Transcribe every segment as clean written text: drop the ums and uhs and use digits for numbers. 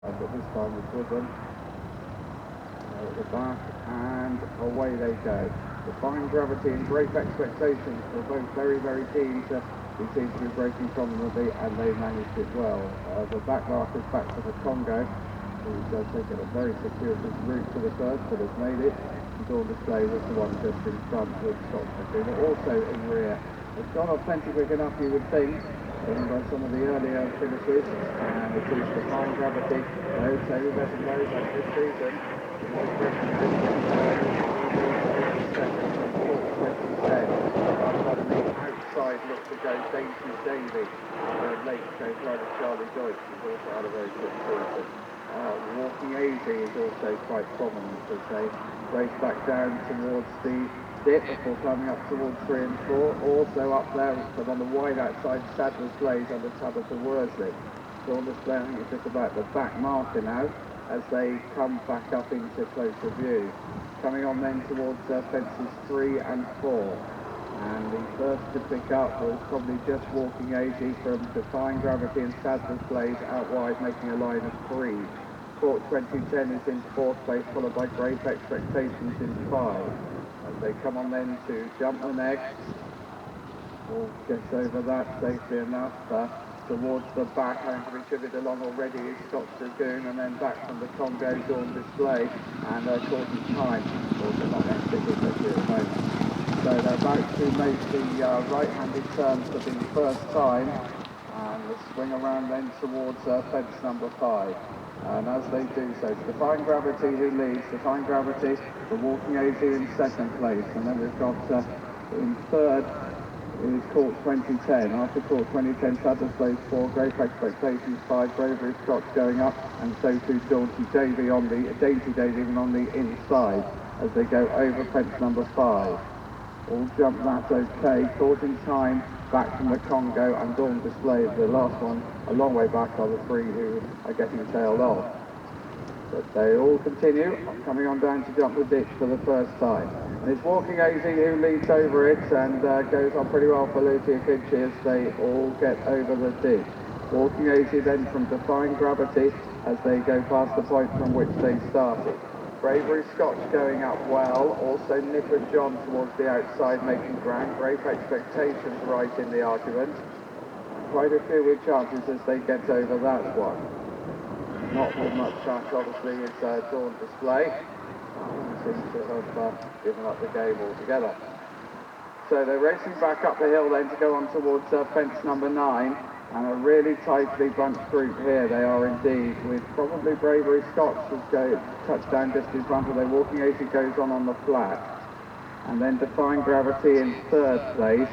But this time it's with them. At the back, and away they go. Defying Gravity and Great Expectations were both very, very keen to be seen to be breaking from them a bit, and they managed it well. The back markers back to the Congo, who's taken a very circuitous route to the first, but has made it. Dawn Display was the one just in front with Scott McLean, also in rear. It's gone off plenty quick enough, you would think, by some of the earlier finishes, and it is Defying Gravity. No, Taylor better knows that this season. Outside look to go Dainty Davy. Late goes right at Charlie Deutsch, who's also had a very good season. Walking Easy is also quite prominent as they race back down towards the dip before climbing up towards 3 and 4. Also up there, but on the wide outside, Sadler's Blaze under Tabitha Worsley. Dawn Display, I think it's just about the back marker now, as they come back up into closer view. Coming on then towards fences 3 and 4. And the first to pick up was probably just Walking Easy from Defying Gravity and Sadler's Blaze out wide, making a line of 3. Court 2010 is in 4th place, followed by Great Expectations in 5. As they come on then to jump the next. All gets over that safely enough. Towards the back, having to be chivied along already is Scots Dragoon, and then back from the Congo, Dawn Display, and caught in time. Also not that difficulty at the moment. So they're about to make the right-handed turn for the first time, and the swing around then towards fence number 5. And as they do so, it's Defying Gravity who leads. Defying Gravity, the Walking Easy in 2nd place, and then we've got in 3rd is Court 2010. After Court 2010, Sadler's Blaze 4, Great Expectations 5, Bravery Scotch going up, and so too Dainty Davy on the inside as they go over fence number 5. All jump that okay, caught in time, back from the Congo, and Dawn Display, the last one, a long way back are the 3 who are getting tailed off. But they all continue, coming on down to jump the ditch for the first time. And it's Walking Easy who leads over it and goes on pretty well for Lucia Kinchi as they all get over the ditch. Walking Easy then from Defying Gravity as they go past the point from which they started. Bravery Scotch going up well, also Nipper John towards the outside making ground. Great Expectations right in the argument. Quite a few with chances as they get over that one. Not with much chance, obviously, it's Dawn Display. Seems to have given up the game altogether. So they're racing back up the hill then to go on towards fence number 9. And a really tightly bunched group here they are indeed, with probably Bravery Scotch as go touchdown just in front of their Walking Easy goes on the flat. And then Defying Gravity in 3rd place.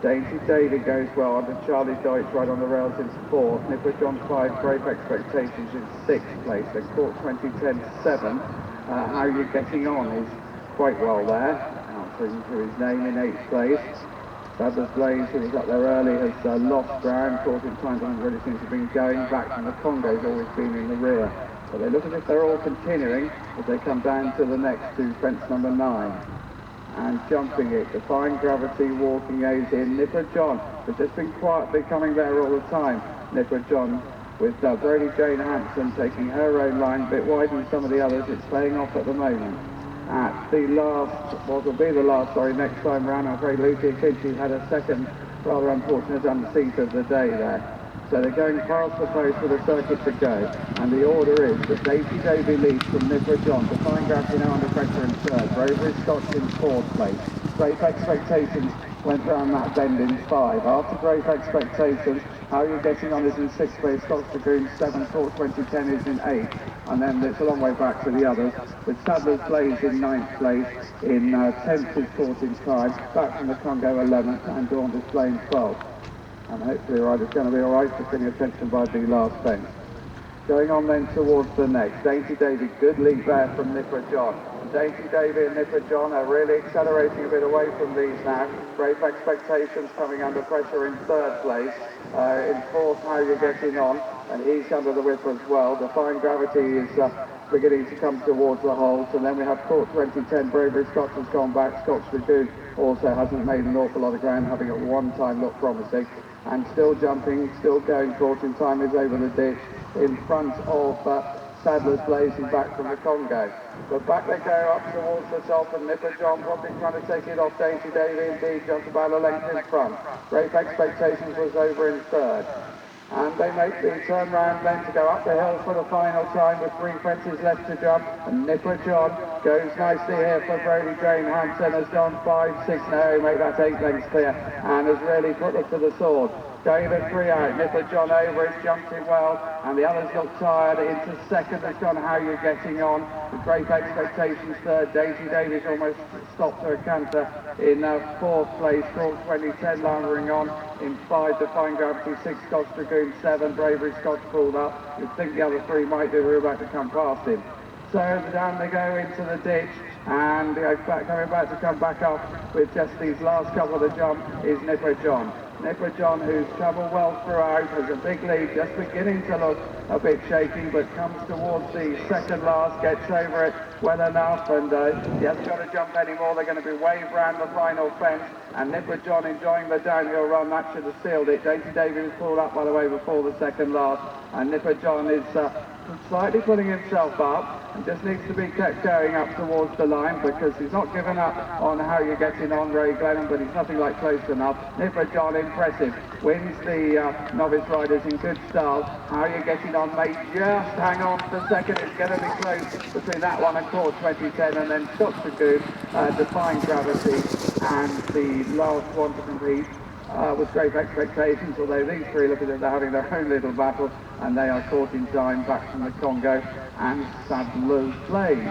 Dainty Davy goes well under Charlie Deutsch right on the rails in 4th. Nipper John 5, Great Expectations in 6th place. Then Court 2010 7. How You Getting On is quite well there, answering to his name in 8th place. Sadler's Blaze, who was up there early, has lost ground, caught in time, doesn't really seem to have been going back from the Congo's always been in the rear. But they look as if they're all continuing as they come down to the next to fence number 9. And jumping it, Defying Gravity, Walking Easy, and Nipper John, who's just been quietly coming there all the time. Nipper John with Brady Jane Hanson taking her own line, a bit wider than some of the others. It's playing off at the moment. At the last, what will be the last, next time round, I'm afraid Lucia Kinchi had a second rather unfortunate unseat of the day there. So they're going past the post for the circuit to go, and the order is that Dainty Davy leads from Nipper John, Defying Gravity now under pressure in 3rd, Bravery Scotch in 4th place. Great Expectations went round that bend in 5. After Great Expectations, How You Getting On is in 6th place, Scots Dragoon 7, Court 2010 is in 8th, and then it's a long way back to the others, with Sadler's Blaze in 9th place, in 10th is Caught in Time, back from the Congo 11th, and Dawn Display in 12th. And hopefully it's going to be alright for getting attention by the last fence. Going on then towards the next, Dainty Davy, good lead there from Nipper John. Dainty Davy and Nipper John are really accelerating a bit away from these now. Great Expectations coming under pressure in 3rd place. In 4th, How You Getting On, and he's under the whip as well. Defying Gravity is beginning to come towards the halt, and then we have Court 2010, Bravery Scotch has gone back. Scotch Dragoon also hasn't made an awful lot of ground, having at one time looked promising. And still jumping, still going, Caught in Time is over the ditch. in front of Sadler's Blazing back from the Congo. But back they go up towards the top, and Nipper John probably trying to take it off Dainty Davy indeed, just about a length in front. Brave Expectations was over in third. And they make the turnaround then to go up the hill for the final time with 3 fences left to jump. And Nipper John goes nicely here for Brody Jane Hansen, has gone 5, 6, no, mate, that's 8 lengths clear, and has really put them to the sword. David 3 out, Nipper John over, he's jumped it well, and the others look tired. Into second has gone How You're Getting On. With Great Expectations third, Daisy Davies almost stopped her canter in fourth place. Called 2010 lumbering on in 5, Defying Gravity 6, Scotch Dragoon 7, Bravery Scotch pulled up. You'd think the other 3 might do, we were about to come past him. So down they go into the ditch, and coming back to come back up with just these last couple of the jump is Nipper John. Nipper John, who's travelled well throughout, has a big lead, just beginning to look a bit shaky, but comes towards the second last, gets over it well enough, and he hasn't got to jump anymore. They're going to be waved round the final fence, and Nipper John enjoying the downhill run. That should have sealed it. Dainty Davies pulled up, by the way, before the second last, and Nipper John is slightly pulling himself up and just needs to be kept going up towards the line, because he's not given up on How You're Getting On, Ray Glennon, but he's nothing like close enough. Nipper John, impressive, wins the novice riders in good style. How You're Getting On, mate, just hang on for a second. It's going to be close between that one and Court 2010, and then Scotch Dragoon, Defying Gravity, and the last one to compete with Great Expectations, although these 3 look as if they're having their own little battle, and they are caught in time back from the Congo and Sadler's Blaze.